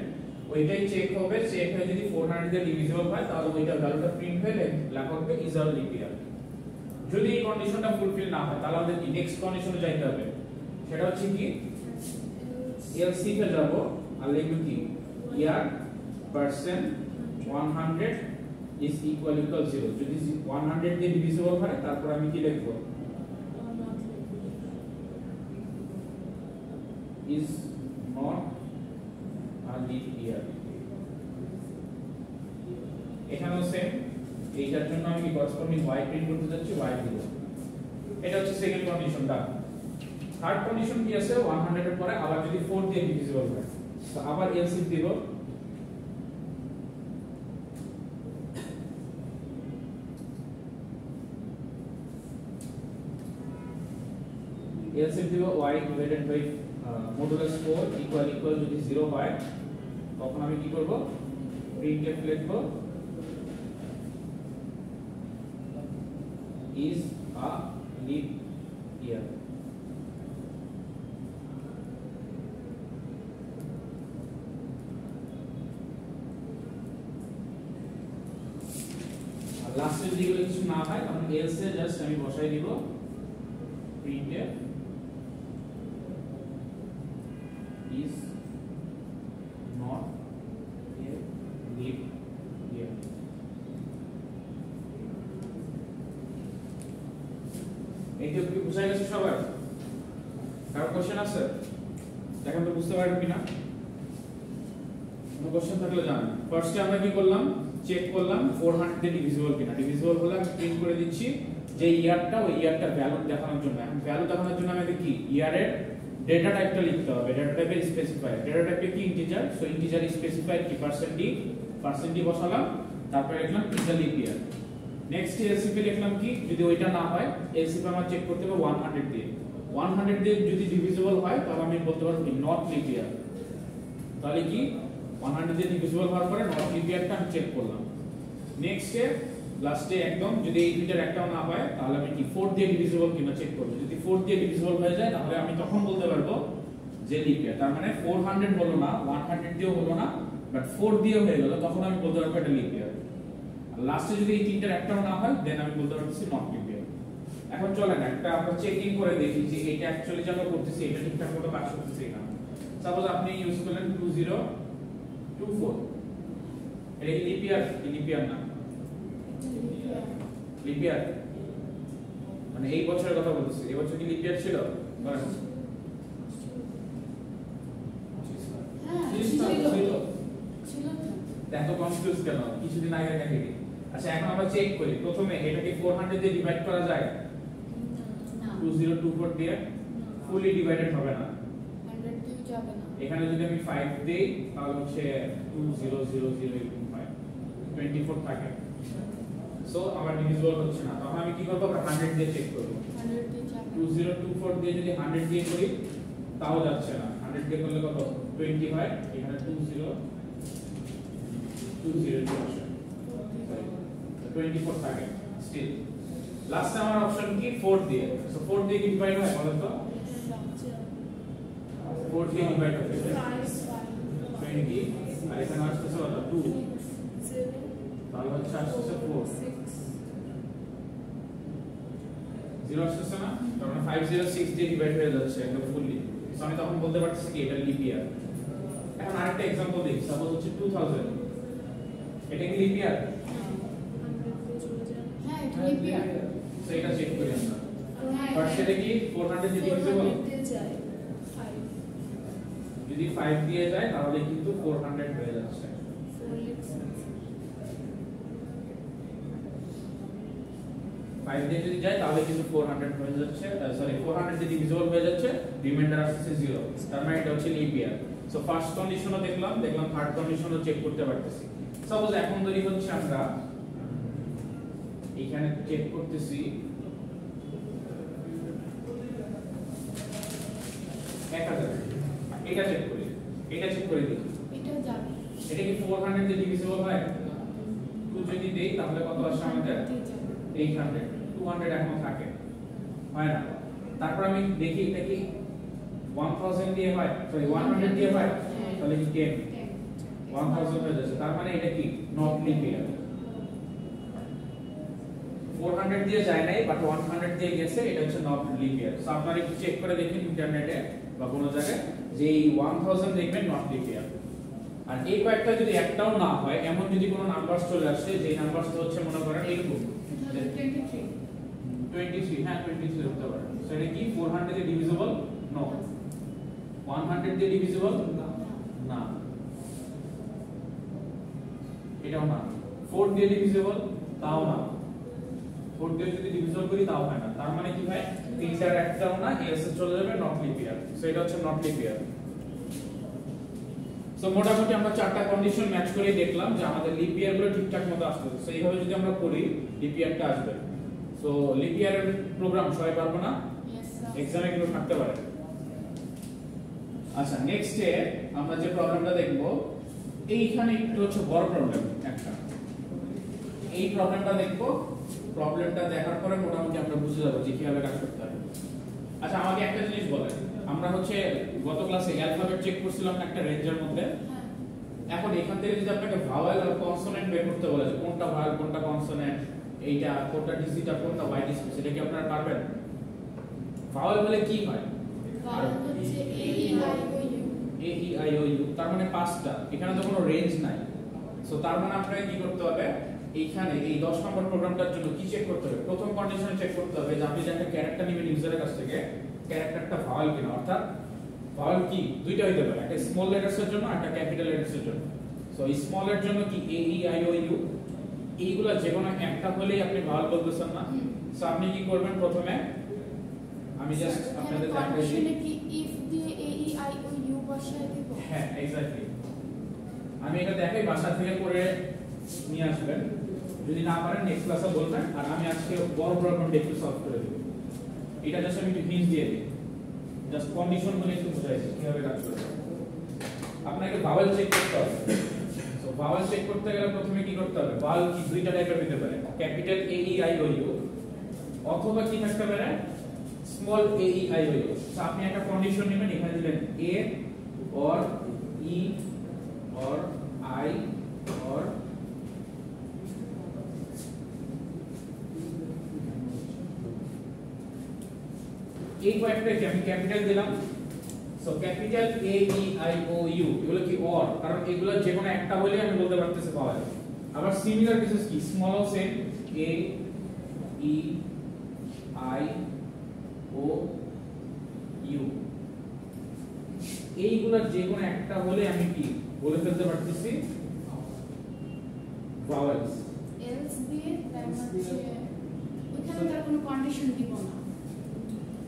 Speaker 1: ওইটাই চেক হবে, চেক হয়ে যদি 400 দিয়ে ডিভিজিবল হয় তাহলে ওইটা ভ্যালুটা প্রিন্ট হয়ে লেখা হবে ইজ a leap year। যদি এই কন্ডিশনটা ফুলফিল না হয় তাহলে আমাদের কি নেক্সট কন্ডিশনে যাইতে হবে, সেটা হচ্ছে কি এলস ইফ এ যাব আর লিখব কি ইয়ার % 100 is equal 0। যদি 100 দিয়ে ডিভিজিবল হয় তারপর আমি কি লিখব, is not a leap year। এখানেও সেম, এইটার জন্য আমি কি করেসপন্ডিং y প্রিন্ট করতে যাচ্ছি, y দিব। এটা হচ্ছে সেকেন্ড কন্ডিশনটা। থার্ড কন্ডিশন কি আছে, 100 এর পরে আবার যদি 4 দিয়ে ডিভিজিবল হয় তো আবার এলস ইফ দিব, এলস ইফ দিব y divided by modulus 4 equal যদি 0 হয় তখন আমি কি করব, প্রিন্টএফ লিখব is a leap year। লাস্টে যদি এগুলো কিছু না হয় তখন এলস এ জাস্ট আমি বসাই দিব printf is not a leap year। এইটা কি বুঝাই গেছে সবার? কারো কোশ্চেন আছে? দেখেন তো বুঝতে পারবেন কিনা। কোনো কোশ্চেন থাকলে জানান। ফার্স্টে আমরা কি করলাম, চেক করলাম 400 দিয়ে ডিভিজিবল কিনা। ডিভিজিবল হলে আমি প্রিন্ট করে দিচ্ছি যে ইয়ারটা, ওই ইয়ারটা ভ্যালু দেখানোর জন্য। এখন ভ্যালু দেখানোর জন্য আমাদের কি ইয়ারের ডেটা টাইপটা লিখতে হবে। ডেটা টাইপের স্পেসিফায়ার, ডেটা টাইপে কি ইন্টিজার, সো ইন্টিজার স্পেসিফায়ার কি % d বসালাম, তারপরে লিখলাম is a leap year. Next else if A লিখলাম কি, যদি ওইটা না হয় এলসিফ আমার চেক করতে হবে 100 দিয়ে। 100 দিয়ে যদি ডিভিজিবল হয় তাহলে আমি বলতে পারবো কি নট লিপ ইয়ার। তাহলে কি 100 দিয়ে ডিভিজিবল হওয়ার পরে নট লিপ ইয়ারটা আমি চেক করলাম। নেক্সট এ লাস্টে একদম যদি এই দুইটার একটাও না হয় তাহলে আমি কি 4 দিয়ে ডিভিজিবল কিনা চেক করব। যদি 4 দিয়ে ডিভিজিবল হয়ে যায় তাহলে আমি তখন বলতে পারবো যে লিপ ইয়ার। তার মানে 400 হলো না, 100 দিয়েও হলো না, বাট 4 দিয়ে হয়ে গেল, তখন আমি বলতে পারবো এটা লিপ ইয়ার। আর লাস্টে যদি এই তিনটার একটাও না হয় দেন আমি বলতে পারছি নট লিপ ইয়ার। এখন চলেন একটা আমরা চেকিং করে দেখি যে এটা অ্যাকচুয়ালি যে আমরা করতেছি এটা ঠিকঠাক মতো কাজ করতেছে কিনা। সাপোজ আপনি ইউজ করলেন 2024, এটা কি লিপ ইয়ার না? লিপ ইয়ার মানে এই বছরের কথা বলতেছি, এই বছর কি লিপ ইয়ার ছিল? বলেন। এত কনফিউজ কেন? কিছুদিন আগে দেখে কি? আচ্ছা এখন আমরা চেক করি। প্রথমে এটাকে 400 দিয়ে ডিভাইড করা যায়? না। 2024 দিয়ে ফুলি ডিভাইডেড হবে না।
Speaker 2: 100 দিয়ে যাবে না।
Speaker 1: এখানে যদি আমি 5 দেই তাহলে হচ্ছে 2000 এরকম হয়, 24 থাকে। সো আমার ডিভিজিবল হচ্ছে না। তখন আমি কি করব? আমরা 100 দিয়ে চেক করব।
Speaker 2: 100 দিয়ে যাবে।
Speaker 1: 2024 দিয়ে যদি 100 দিয়ে করি তাও যাচ্ছে না। 100 দিয়ে করলে কত? 20 হয়। এখানে 20 আসে। 24 থাকে স্টিল। লাস্ট আমার অপশন কি? 4 দিয়ে। সো 4 দিয়ে কি ডিভাইড হয় বলো তো? 4 দিয়ে ডিভাইড হবে 20 আর এখানে আসছে কত? 2। তাহলে হচ্ছে আসছে 4 0 আসছে না? তার মানে 506 দিয়ে ডিভাইড হয়ে যাচ্ছে একদম ফুললি। সো আমি তখন বলতে পারতেছি কি এটা লিপ ইয়ার। এখন আরেকটা एग्जांपल দেখি। সাপোজ হচ্ছে 2000, এটা কি লিপ ইয়ার?
Speaker 2: হ্যাঁ এটা লিপ ইয়ার।
Speaker 1: সো এটা চেক করি আমরা।
Speaker 2: হ্যাঁ
Speaker 1: বাট সেটা কি 400 দিয়ে ডিভিজিবল? যদি 5 দিয়ে যায় তাহলে কিন্তু 400 হয়ে যাচ্ছে। 5 দিয়ে যদি যায় তাহলে কিন্তু 400 হয়ে যাচ্ছে, সরি 400 দিয়ে ডিভিজিবল হয়ে যাচ্ছে, রিমাইন্ডার আসছে 0। তার মানে এটা হচ্ছে লিপ ইয়ার। সো ফার্স্ট কন্ডিশনও দেখলাম থার্ড কন্ডিশনও চেক করতে পারতেছি। সাপোজ এখন ধরি হচ্ছে আমরা এখানে চেক করতেছি 1000, এটা চেক করি দেখি
Speaker 2: এটা যাবে।
Speaker 1: এটা কি 400 দিয়ে ডিভিজিবল হয়? 2 যদি দেই তাহলে কত আসে আমাদের? 800। 200 এখনো থাকে, হয় না? তারপর আমি দেখি এটা কি 1000 দিয়ে হয়, সরি 100 দিয়ে হয়, তাহলে কি 10 1000 হয়ে যাচ্ছে। তার মানে এটা কি নট লিপ ইয়ার। 400 দিয়ে যায় নাই বাট 100 দিয়ে গেছে, এটা হচ্ছে নট লিপ ইয়ার। সো আপনারা একটু চেক করে দেখেন ইন্টারনেটে বা কোনো জায়গায় যে এই 1000 দেখবেন নট লিপ ইয়ার। আর এই কয়েকটা যদি একটাও না হয়, এমন যদি কোনো নাম্বারস চলে আসে যে নাম্বারসটা হচ্ছে মনে করেন এরকম 23, হ্যাঁ 23 হতে পারে। সো এটা কি 400 দিয়ে ডিভিজিবল? নো। 100 দিয়ে ডিভিজিবল? না। এটাও না। 4 দিয়ে ডিভিজিবল? তাও না। 4 দিয়ে যদি ডিভিজিবল করি তাও হয় না। তার মানে কি ভাই? তিনটার একটাও না, এস এ চলে যাবে নট লিপ ইয়ার। সো এটা হচ্ছে নট লিপ ইয়ার। সো মোটামুটি আমরা চারটা কন্ডিশন ম্যাচ করে দেখলাম যে আমাদের লিপ ইয়ার গুলো ঠিকঠাক মতো আসছে। সো এইভাবে যদি আমরা করি লিপ ইয়ারটা আসবে। সো লিপ ইয়ারের প্রোগ্রাম সবাই পারবো না? এক্সামে কিন্তু থাকতে পারে। আচ্ছা নেক্সটে আমরা যে প্রবলেমটা দেখব এইখানে একটু হচ্ছে বড় প্রবলেম একটা। এই প্রবলেমটা দেখব, প্রবলেমটা দেখার পরে মোটামুটি আমরা বুঝে যাব যে কিভাবে কাজ করতে হবে। আচ্ছা আমাকে একটা জিনিস বলেন, আমরা হচ্ছে গত ক্লাসে অ্যালফাবেট চেক করছিলাম একটা রেঞ্জের মধ্যে। এখন এখান থেকে যদি আপনাকে ভাওয়েল আর কনসোনেন্ট বের করতে বলে যে কোনটা ভাওয়েল কোনটা কনসোনেন্ট, এইটা কোনটা ডিসিট আর কোনটা ওয়াই ডিসিট, সেটা কি আপনারা পারবেন? ভাওয়েল বলে কি হয়?
Speaker 2: ভাওয়েল হচ্ছে এ ই আই ও ইউ।
Speaker 1: তার মানে পাঁচটা, এখানে তো কোনো রেঞ্জ নাই। সো তার মানে আপনাকে কি করতে হবে? এইখানে এই 10 নম্বর প্রোগ্রামটার জন্য কি চেক করতে হবে? প্রথম কন্ডিশনে চেক করতে হবে যে আপনি যে একটা ক্যারেক্টার নেবেন ইউজারের কাছ থেকে, ক্যারেক্টারটা ভাওয়েল কিনা। অর্থাৎ ভাওয়েল কি দুইটা হইতে পারে, একটা স্মল লেটারস এর জন্য একটা ক্যাপিটাল লেটারস এর জন্য। সো স্মল এর জন্য কি এ ই আই ও ইউ, এইগুলা যে কোনো একটা হলেই আপনি ভাওয়েল বলতেছেন না। সো আপনি কি করবেন? প্রথমে আমি জাস্ট আপনাদের দেখাই দিই
Speaker 2: কি ইফ দিয়ে এ ই আই ও ইউ বসায় দেব।
Speaker 1: হ্যাঁ এক্স্যাক্টলি, আমি এটা দেখাই, বাসা থেকে করে নিয়ে আসবেন। যদি না পারেন নেক্সট ক্লাসে বলবেন, আর আমি আজকে বড় প্রবলেমটা একটু সলভ করে দেব। এটা জাস্ট আমি একটু হিন্ট দিয়ে দিই, জাস্ট কন্ডিশন গুলো একটু বুঝাইছি কিভাবে কাজ করবে। আপনাকে ভাওয়েল চেক করতে হবে। সো ভাওয়েল চেক করতে গেলে প্রথমে কি করতে হবে? ভাওয়েল কি দুইটা টাইপের হতে পারে, capital A E I O U অথবা কি থাকতে পারে small A E I O U. So আপনি একটা কন্ডিশন নেবেন, এখানে দিলেন A or E or I or এই কয়েকটাকে আমি ক্যাপিটাল দিলাম। So capital A E I O U এগুলো কি অর, কারণ এগুলো যে কোনো একটা হলে আমি বলতে পারতেছি ভাওয়েল। আবার সিমিলার কেসেস কি স্মল ও same A E I O U, এইগুলোর যে কোনো একটা হলে আমি কি বলে ফেলতে পারতেছি ভাওয়েলস।
Speaker 2: এলস দিয়ে তার হচ্ছে ওখানে তার কোনো কন্ডিশন দিব না।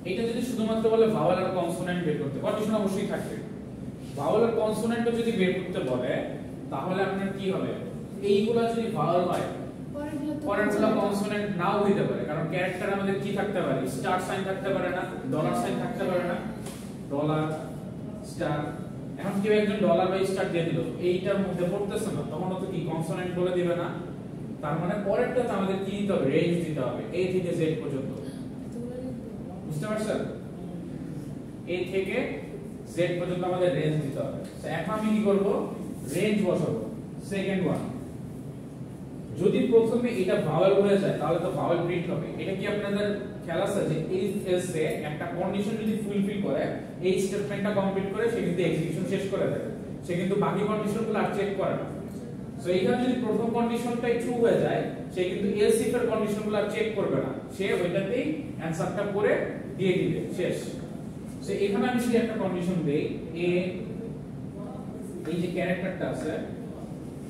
Speaker 1: এটা যদি শুধুমাত্র বলে ভাওয়েল আর কনসোনেন্ট বের করতে, কন্ডিশন অবশ্যই থাকবে। ভাওয়েল আর কনসোনেন্টও যদি বের করতে বলে তাহলে আপনার কি হবে, এইগুলা যদি ভাওয়েল হয় পরেরগুলো কনসোনেন্ট নাও হইতে পারে, কারণ ক্যারেক্টার আমাদের কি থাকতে পারে, স্টার সাইন থাকতে পারে না, ডলার সাইন থাকতে পারে না, ডলার স্টার। এখন কেউ একজন ডলার বা স্টার দিয়ে দিল, এইটার মধ্যে পড়তেছে না, তখন তো কি কনসোনেন্ট বলে দিবে না। তার মানে পরেরটাতে আমাদের কি দিতে হবে, রেঞ্জ দিতে হবে A থেকে Z পর্যন্ত। বুঝতে পারছেন? A থেকে Z পর্যন্ত আমাদের রেঞ্জ দিতে হবে। তো এখন আমি কি করব, রেঞ্জ বসাবো। সেকেন্ড ওয়ান, যদি প্রথমে এটা ভাওয়েল হয়ে যায় তাহলে তো ভাওয়েল প্রিন্ট হবে। এটা কি আপনাদের খেয়াল আছে যে ইফ এলস এ একটা কন্ডিশন যদি ফুলফিল করে, এই স্টেটমেন্টটা কমপ্লিট করে সে কিন্তু এক্সিকিউশন শেষ করে দেয়, সে কিন্তু বাকি কন্ডিশনগুলো আর চেক করে না। সো এইখানে যদি প্রথম কন্ডিশনটাই ট্রু হয়ে যায়, সে কিন্তু এলস ইফ এর কন্ডিশনগুলো আর চেক করবে না, সে ওইটাতেই অ্যানসারটা করে দিয়ে দিবে, শেষ। সো এখানে আমি যদি একটা কন্ডিশন দেই এ, এই যে ক্যারেক্টারটা আছে,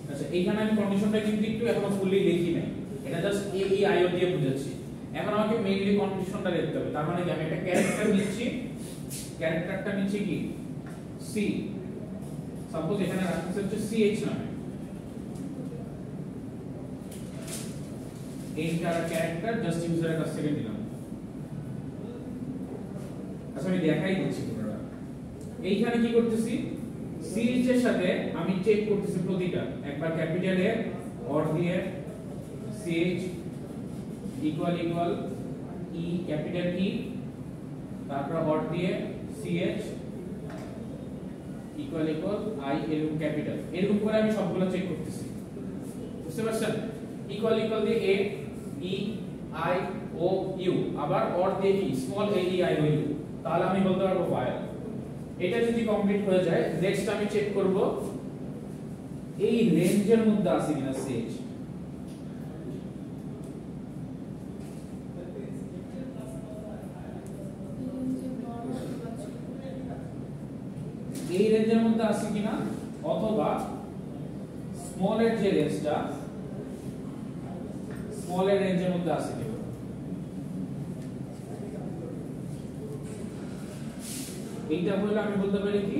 Speaker 1: আচ্ছা এইখানে আমি কন্ডিশনটা কিন্তু একটু এখনো ফুললি লিখি নাই, এটা just A E I O দিয়ে বুঝাচ্ছি। এখন আমাকে মেইনলি কন্ডিশনটা লিখতে হবে। তার মানে কি আমি একটা ক্যারেক্টার নিচ্ছি, ক্যারেক্টারটা নিচ্ছি কি C, সাপোজ এখানে রাখতেছি হচ্ছে CH নামে, এইটা ক্যারেক্টার জাস্ট ইউজারের কাছ থেকে নিলাম। আচ্ছা আমি দেখাই দিচ্ছি পুরোটা। এইখানে কি করতেছি, CH এর সাথে আমি চেক করতেছি প্রতিটা, একবার ক্যাপিটাল এ অর দিয়ে CH equal equal E capital E, তারপর অর দিয়ে CH ইকুয়াল ইকুয়াল I এরকম ক্যাপিটাল, এরকম করে আমি সবগুলো চেক করতেছি। বুঝতে পারছেন? ইকুয়াল ইকুয়াল দিয়ে A E I O U, আবার অর দিয়ে কি small A E I O U, তাহলে আমি বলতে পারবো ভাওয়েল। এটা যদি কমপ্লিট হয়ে যায়, নেক্সট আমি চেক করব এই রেঞ্জের মধ্যে আছে কিনা CH। এই রেঞ্জের মধ্যে আছে কিনা, অথবা স্মল এর যে রেঞ্জটা, স্মল এর রেঞ্জের মধ্যে আছে কিনা। এইটা হলো আমি বলতে পারি কি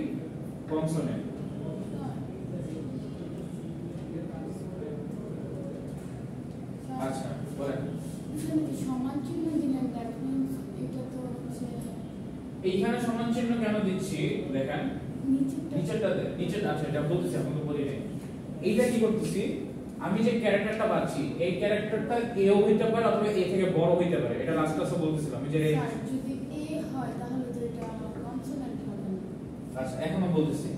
Speaker 1: কনসোনেন্ট। আচ্ছা বলেন,
Speaker 2: সমান চিহ্ন দিলেন, দ্যাট মিন্স এটা তো হচ্ছে
Speaker 1: এইখানে সমান চিহ্ন কেন দিচ্ছি দেখেন, নিচেরটাতে, নিচের, আচ্ছা এটা বলতেছি এখন তো বলি নাই। এইটা কি করতেছি, আমি যে ক্যারেক্টারটা পাচ্ছি এই ক্যারেক্টারটা এও হইতে পারে অথবা এ থেকে বড় হইতে পারে, এটা লাস্ট ক্লাসে বলতেছিলাম আমি যে
Speaker 2: যদি এ হয় তাহলে তো এটা কনসোনেন্ট হবে না।
Speaker 1: আচ্ছা এখনো বলতেছি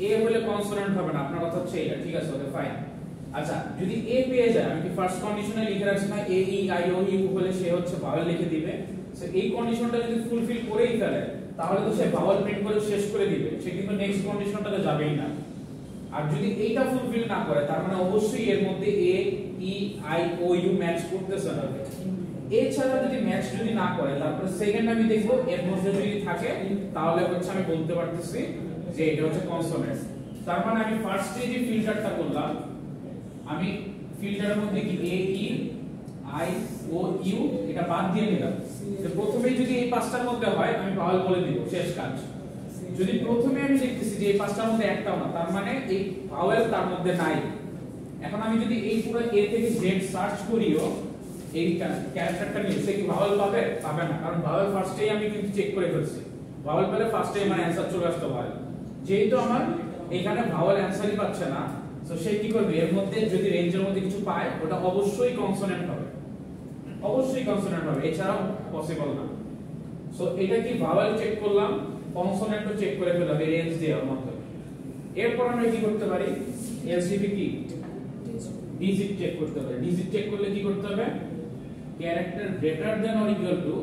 Speaker 1: এ হলে কনসোনেন্ট হবে না, আপনার কথা হচ্ছে এটা, ঠিক আছে ওকে ফাইন। আচ্ছা যদি এ পেয়ে যায়, আমি কি ফার্স্ট কন্ডিশনে লিখে রাখছি না A E I O U হলে সে হচ্ছে ভাওয়েল লিখে দিবে। সো এই কন্ডিশনটা যদি ফুলফিল করেই ফেলে তাহলে তো সে ভাওয়েল প্রিন্ট করে শেষ করে দিবে, সে কিন্তু নেক্সট কন্ডিশনটাতে যাবেই না। আর যদি এইটা ফুলফিল না করে তার মানে অবশ্যই এর মধ্যে A E I O U match করতেছে না। এছাড়া যদি ম্যাচ যদি না করে তারপরে সেকেন্ড আমি দেখব এর মধ্যে যদি থাকে তাহলে হচ্ছে আমি বলতে পারতেছি যে এটা হচ্ছে কনসোনেন্ট। তার মানে আমি ফার্স্টে যে ফিল্টারটা করলাম, আমি ফিল্টারের মধ্যে কি A E I O U এটা বাদ দিয়ে নিলাম। তো প্রথমেই যদি এই পাঁচটার মধ্যে হয় আমি ভাওয়েল বলে দিব, শেষ কাজ। যদি প্রথমে আমি দেখতেছি যে এই পাঁচটার মধ্যে একটাও না, তার মানে এই ভাওয়েল তার মধ্যে নাই। এখন আমি যদি এই পুরো A থেকে Z সার্চ করিও এই ক্যারেক্টারটা নিয়ে, সে কি ভাওয়েল পাবে? পাবে না, কারণ ভাওয়েল ফার্স্টেই আমি কিন্তু চেক করে ফেলছি। ভাওয়েল পেলে ফার্স্টেই আমার অ্যানসার চলে আসতো ভাওয়েল। যেহেতু আমার এখানে ভাওয়েল অ্যানসারই পাচ্ছে না, সো সে কি করবে, এর মধ্যে যদি রেঞ্জের মধ্যে কিছু পায় ওটা অবশ্যই কনসোনেন্ট হবে, অবশ্যই কনসোনেন্ট হবে, এছাড়া পসিবল না। সো এটা কি ভাওয়েল চেক করলাম, কনসোনেন্টও চেক করে ফেললাম এই রেঞ্জ দেওয়ার মাধ্যমে। এরপর আমরা কি করতে পারি, LCP কি ডিজিট চেক করতে পারি। ডিজিট চেক করলে কি করতে হবে, character greater than or equal to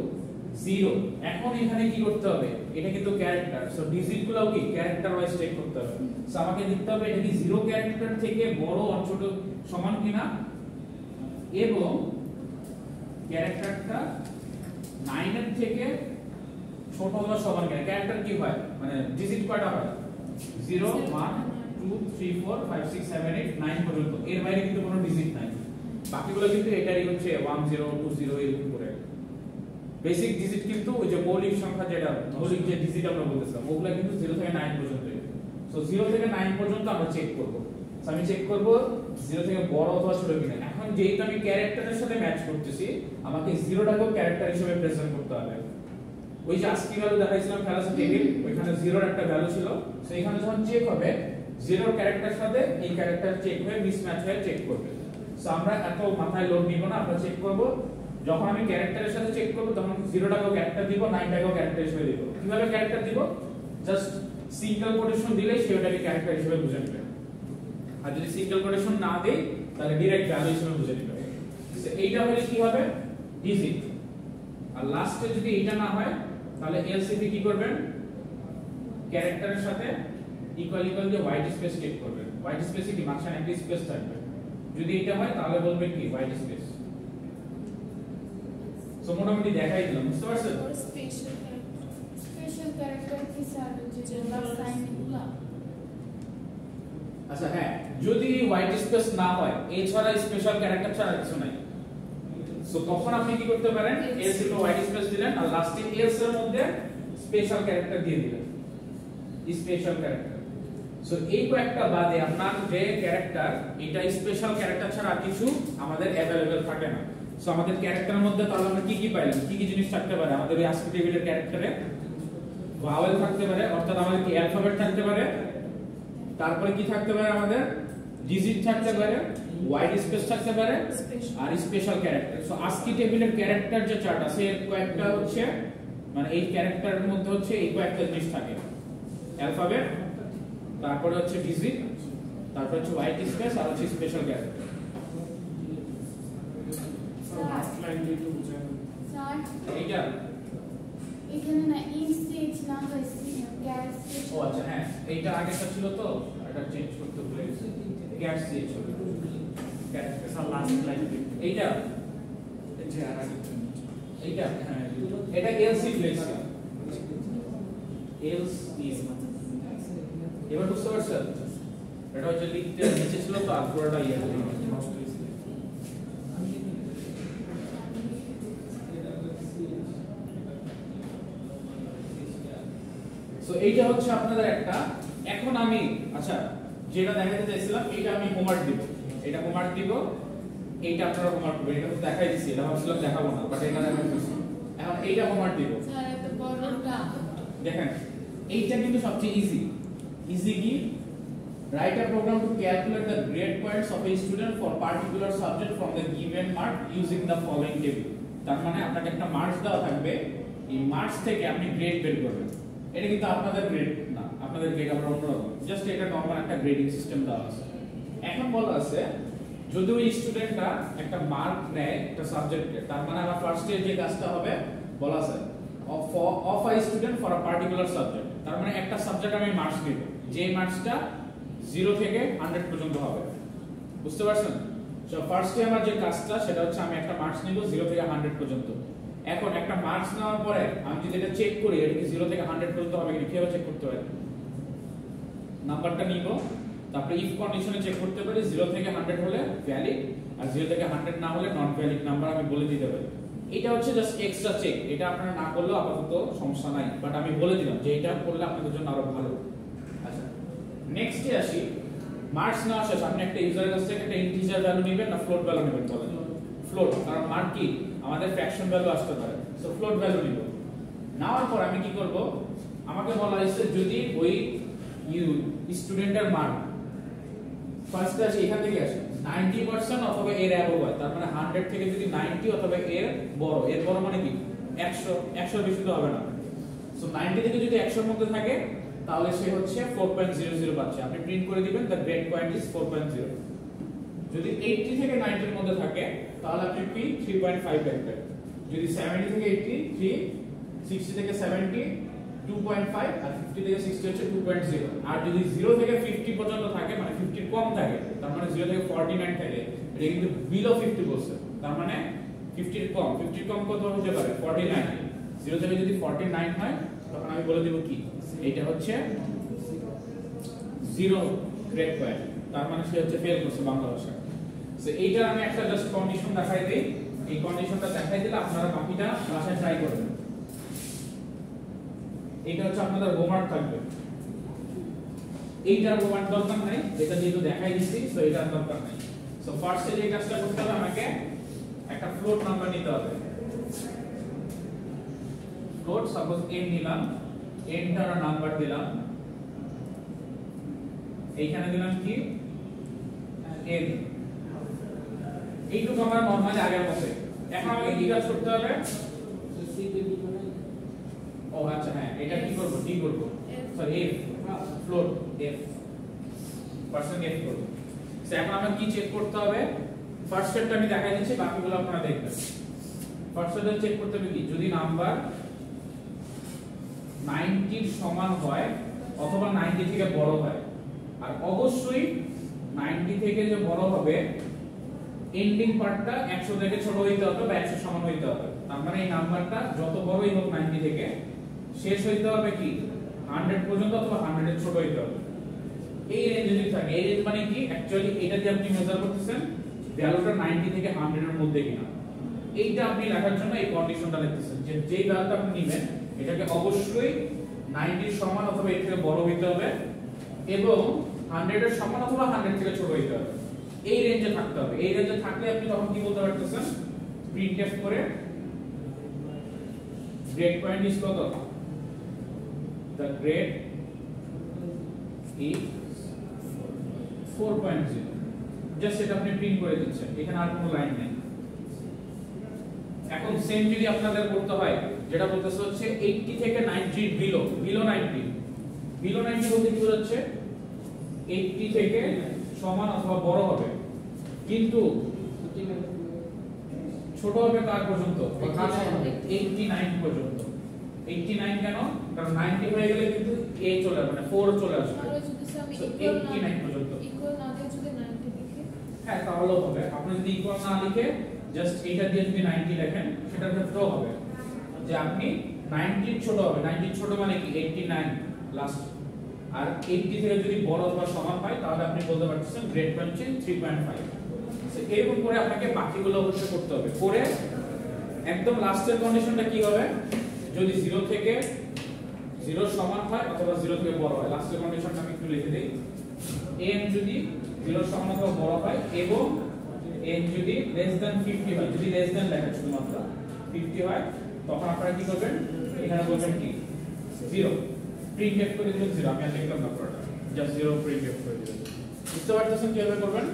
Speaker 1: 0 এখন এখানে কি করতে হবে এটা কিন্তু ক্যারেক্টার সো ডিজিট গুলো কি ক্যারেক্টার ওয়াইজ চেক করতে হবে সো আমাকে দেখতে হবে এটা কি 0 ক্যারেক্টার থেকে বড় আর ছোট সমান কিনা এবং ক্যারেক্টারটা 9 এর থেকে ছোট বা সমান কিনা ক্যারেক্টার কি হয় মানে ডিজিট কয়টা হয় 0 1 2 3 4 5 6 7 8 9 পর্যন্ত এর বাইরে কিন্তু কোনো ডিজিট নাই বাকিগুলো কিন্তু এটারই হচ্ছে 10 20 এরকম করে বেসিক ডিজিট কিন্তু ওই যে মৌলিক সংখ্যা যেটা মৌলিক যে ডিজিট আমরা বলতেছিলাম ওগুলা কিন্তু 0 থেকে 9 পর্যন্ত সো 0 থেকে 9 পর্যন্ত আমরা চেক করব সো আমি চেক করব 0 থেকে বড় অথবা ছোট কিনা এখন যেহেতু আমি ক্যারেক্টারের সাথে ম্যাচ করতেছি আমাকে 0টাকেও ক্যারেক্টার হিসেবে প্রেজেন্ট করতে হবে ওই যে আস্কি ভ্যালু দেখাইছিলাম ফ্যালাসি টেবিল ওইখানে 0 এর একটা ভ্যালু ছিল সো এখানে যখন চেক হবে 0 এর ক্যারেক্টারের সাথে এই ক্যারেক্টার চেক হয়ে মিসম্যাচ হয়ে চেক করবে সো আমরা এত মাথায় লোড নিব না আমরা চেক করব যখন আমি ক্যারেক্টারের সাথে চেক করব তখন 0টাকেও ক্যারেক্টার দিব 9টাকেও ক্যারেক্টার হিসেবে দিব কিভাবে ক্যারেক্টার দিব জাস্ট সিঙ্গেল কোটেশন দিলে সেটাকে ক্যারেক্টার হিসেবে বুঝে নেবে আর যদি সিঙ্গেল কোটেশন না দেই তাহলে ডাইরেক্ট ভ্যালু হিসেবে বুঝে নেবে এইটা হলে কি হবে ডিজিট আর লাস্টে যদি এটা না হয় তাহলে এলসিপি কি করবেন ক্যারেক্টারের সাথে ইকুয়াল দিয়ে হোয়াইট স্পেস চেক করবেন হোয়াইট স্পেসে কি মাঝখানে একটা স্পেস থাকবে যদি এটা হয় তাহলে বলবেন কি হোয়াইট স্পেস সো মোটামুটি দেখাই দিলাম বুঝতে পারছেন
Speaker 2: স্পেশাল ক্যারেক্টার কি স্যার যে প্লাস সাইন এগুলা
Speaker 1: আচ্ছা হ্যাঁ যদি হোয়াইট স্পেস না হয় এছাড়া স্পেশাল ক্যারেক্টার ছাড়া কিছু নাই সো তখন আপনি কি করতে পারেন এলস এর হোয়াইট স্পেস দিলেন আর লাস্টে এলস এর মধ্যে স্পেশাল ক্যারেক্টার দিয়ে দিলেন স্পেশাল ক্যারেক্টার সো এই কয়েকটা বাদে আপনার যে ক্যারেক্টার এটা স্পেশাল ক্যারেক্টার ছাড়া কিছু আমাদের अवेलेबल থাকে না সো আমাদের ক্যারেক্টারের মধ্যে তাহলে আমরা কি কি পাইলাম কি কি জিনিস থাকতে পারে আমাদের এই আস্কি টেবিলের ক্যারেক্টারে ভাওয়েল থাকতে পারে অর্থাৎ আমাদের কি অ্যালফাবেট থাকতে পারে তারপরে কি থাকতে পারে আমাদের ডিজিট থাকতে পারে হোয়াইট স্পেস থাকতে পারে আর স্পেশাল ক্যারেক্টার সো আস্কি টেবিলের ক্যারেক্টার যে চার্ট আছে এর কয়েকটা হচ্ছে মানে এই ক্যারেক্টারের মধ্যে হচ্ছে এই কয়েকটা জিনিস থাকে অ্যালফাবেট তারপরে হচ্ছে ডিজিট তারপর হচ্ছে হোয়াইট স্পেস আর হচ্ছে স্পেশাল ক্যারেক্টার
Speaker 3: লাস্ট লাইন দিয়ে একটু বুঝাই
Speaker 2: স্যার
Speaker 1: এইটা
Speaker 2: এখানে না ইনস্টেজ না হয়েছে গ্যাস
Speaker 1: ও আচ্ছা হ্যাঁ এইটা আগেরটা ছিল তো এটা চেঞ্জ করতে ভুলে গেছি গ্যাস চেঞ্জ হবে ক্যারেক্টার
Speaker 3: স্যার লাস্ট লাইন
Speaker 1: এইটা
Speaker 3: যে আর
Speaker 1: এইটা হ্যাঁ এটা এলসি প্লেস এলস ইজ এবার বুঝতে পারছেন এটা হচ্ছে লিখতে নিচে ছিল তো আর পুরোটা ইয়ে নষ্ট হয়েছে সো এইটা হচ্ছে আপনাদের একটা এখন আমি আচ্ছা যেটা দেখাতে চাইছিলাম এটা আমি হোমওয়ার্ক দিব এটা হোমওয়ার্ক দিব এইটা আপনারা হোমওয়ার্ক করবেন এটা তো দেখাই দিছি এটা ভাবছিলাম দেখাবো না বাট এটা দেখাই দিছি এখন এইটা হোমওয়ার্ক দিব
Speaker 2: স্যার এত বড়টা
Speaker 1: দেখেন এইটা কিন্তু সবচেয়ে ইজি কি write a program to calculate the grade points of a student for particular subject from the given mark using the following table তার মানে আপনাকে একটা মার্কস দেওয়া থাকবে এই মার্কস থেকে আপনি গ্রেড বের করবেন এটা কিন্তু আপনাদের গ্রেড না আপনাদের গ্রেড আমরা অন্যরকম জাস্ট এটা নরমাল একটা গ্রেডিং সিস্টেম দেওয়া আছে এখন বলা আছে যদি ওই স্টুডেন্টটা একটা মার্ক নেয় একটা সাবজেক্টে তার মানে আমার ফার্স্ট ইয়ার যে কাজটা হবে বলা আছে of a student for a particular subject তার মানে একটা সাবজেক্ট আমি মার্কস দিব যে মার্কসটা 0 থেকে 100 পর্যন্ত হবে বুঝতে পারছেন সো ফার্স্টে আমার যে কাজটা সেটা হচ্ছে আমি একটা মার্কস নিব 0 থেকে 100 পর্যন্ত এখন একটা মার্কস নেওয়ার পরে আমি যদি এটা চেক করি এটা কি 0 থেকে 100 পর্যন্ত হবে কিনা কিভাবে চেক করতে পারি নাম্বারটা নিব তারপরে ইফ কন্ডিশনে চেক করতে পারি 0 থেকে 100 হলে ভ্যালিড আর 0 থেকে 100 না হলে নট ভ্যালিড নাম্বার আমি বলে দিতে পারি এটা হচ্ছে জাস্ট এক্সট্রা চেক এটা আপনারা না করলেও আপাতত সমস্যা নাই বাট আমি বলে দিলাম যে এটা করলে আপনাদের জন্য আরো ভালো আচ্ছা নেক্সটে আসি মার্কস নেওয়া শেষ আপনি একটা ইউজারের কাছ থেকে একটা ইন্টিজার ভ্যালু নেবেন না ফ্লোট ভ্যালু নেবেন বলেন ফ্লোট কারণ মার্ক কি আমাদের ফ্র্যাকশন ভ্যালু আসতে পারে সো ফ্লোট ভ্যালু নিব নেওয়ার পর আমি কি করব আমাকে বলা হয়েছে যদি ওই স্টুডেন্টের মার্ক ফার্স্ট আসে এখান থেকে আসে 90% অথবা এর অ্যাবভ হয় তার মানে 100 থেকে যদি 90 অথবা এর বড় মানে কি 100 বেশি তো হবে না সো 90 থেকে যদি 100 এর মধ্যে থাকে তাহলে সে হচ্ছে 4.00 পাচ্ছে আপনি প্রিন্ট করে দিবেন দ্য গ্রেড পয়েন্ট ইজ 4.0 যদি 80 থেকে 90 এর মধ্যে থাকে তাহলে আপনি পি 3.5 লিখবেন যদি 70 থেকে 80 3 60 থেকে 70 2.5 আর 50 থেকে 60 হচ্ছে 2.0 আর যদি 0 থেকে 50 পর্যন্ত থাকে মানে 50 এর কম থাকে তার মানে 0 থেকে 49 থাকে এটা কিন্তু বিলো 50 বলছে তার মানে 50 এর কম 50 এর কম কত হতে পারে 49 0 থেকে যদি 49 হয় তখন আমি বলে দেব কি এটা হচ্ছে 0 গ্রেড পয়েন্ট তার মানে সে হচ্ছে ফেল করছে বাংলা ভাষা সো এইটা আমি একটা জাস্ট কন্ডিশন দেখাই দেই এই কন্ডিশনটা দেখাই দিলে আপনারা বাকিটা ভাষায় ট্রাই করবেন এটা হচ্ছে আপনাদের হোমওয়ার্ক থাকবে এইটার হোমওয়ার্ক দরকার নাই এটা যেহেতু দেখাই দিচ্ছি সো এটার দরকার নাই সো ফার্স্টে যে কাজটা করতে হবে আমাকে একটা ফ্লোট নাম্বার নিতে হবে ফ্লোট সাপোজ n নিলাম nটার নাম্বার দিলাম এইখানে দিলাম কি n এইটুকু আমরা নরমালি আগের মতো এখন আমাকে কি কাজ করতে হবে ও আচ্ছা হ্যাঁ এটা কি করব ডি করব sorry f float f percent f করব সো এখন আমরা কি চেক করতে হবে ফার্স্ট স্টেপটা আমি দেখাই দিচ্ছি বাকিগুলো আপনারা দেখবেন ফার্স্ট স্টেপটা চেক করতে হবে কি যদি নাম্বার 90 এর সমান হয় অথবা 90 থেকে বড় হয় আর অবশ্যই 90 থেকে যে বড় হবে এন্ডিং পার্টটা 100 থেকে ছোট হইতে হবে বা 100 সমান হইতে হবে তার মানে এই নাম্বারটা যত বড়ই হোক 90 থেকে শেষ হইতে হবে কি 100 পর্যন্ত অথবা 100 এর ছোট হইতে হবে এই রেঞ্জে যদি থাকে এই রেঞ্জ মানে কি অ্যাকচুয়ালি এটা দিয়ে আপনি মেজার করতেছেন ভ্যালুটা 90 থেকে 100 এর মধ্যে কিনা এইটা আপনি লেখার জন্য এই কন্ডিশনটা লিখতেছেন যে যেই ভ্যালুটা আপনি নেবেন এটাকে অবশ্যই 90 এর সমান অথবা এর থেকে বড় হইতে হবে এবং 100 এর সমান অথবা 100 থেকে ছোট হইতে হবে এই রেঞ্জে থাকতে হবে এই রেঞ্জে থাকলে আপনি তখন কি বলতে পারতেছেন প্রিন্টএফ করে গ্রেড পয়েন্ট ইজ কত the grade is 4.0 জাস্ট এটা আপনি প্রিন্ট করে দিচ্ছেন এখানে আর কোনো লাইন নেই এখন সেম যদি আপনাদের করতে হয় যেটা বলতেছে হচ্ছে 80 থেকে 90 বিলো 90 বলতে কি বোঝাচ্ছে 80 থেকে সমান অথবা বড় হবে কিন্তু ছোট হবে কার পর্যন্ত বা কার সমান হবে 89 পর্যন্ত 89 কেন কারণ 90 হয়ে গেলে কিন্তু a চলে আসবে মানে 4 চলে আসবে
Speaker 2: আর যদি আমি
Speaker 1: So,
Speaker 2: ইকুয়াল
Speaker 1: 89 পর্যন্ত
Speaker 2: ইকুয়াল না দিয়ে যদি 90 লিখি
Speaker 1: হ্যাঁ তাহলেও হবে আপনি যদি ইকুয়াল না লিখে জাস্ট এটা দিয়ে যদি 90 লেখেন সেটার ক্ষেত্রেও হবে যে আপনি 90 ছোট হবে 90 ছোট মানে কি 89 লাস্ট আর 80 থেকে যদি বড় অথবা সমান হয় তাহলে আপনি বলতে পারতেছেন গ্রেড পয়েন্ট 3.5 সো এরকম করে আপনাকে বাকিগুলো অবশ্যই করতে হবে করে একদম লাস্টের কন্ডিশনটা কি হবে যদি 0 থেকে 0 সমান হয় অথবা 0 থেকে বড় হয় লাস্টের কন্ডিশনটা আমি একটু লিখে দেই n যদি 0 সমান অথবা বড় হয় এবং n যদি লেস দ্যান 50 হয় যদি লেস দ্যান লেখা শুধুমাত্র 50 হয় তখন আপনারা কি করবেন এখানে বলবেন কি 0 প্রিন্টএফ করে দিবেন 0 আমি আর লিখলাম না পুরোটা জাস্ট 0 প্রিন্টএফ করে দিবেন বুঝতে পারতেছেন কিভাবে করবেন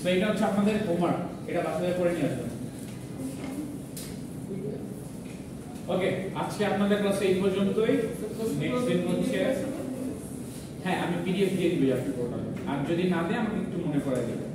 Speaker 1: সো এটা হচ্ছে আপনাদের হোমওয়ার্ক এটা বাসায় করে নিয়ে আসবেন ওকে আজকে আপনাদের ক্লাসে এই পর্যন্তই নেক্সট দিন হচ্ছে হ্যাঁ আমি পিডিএফ দিয়ে দিব আপনি পুরোটা আর যদি না দেয় আমাকে একটু মনে করাই দিবেন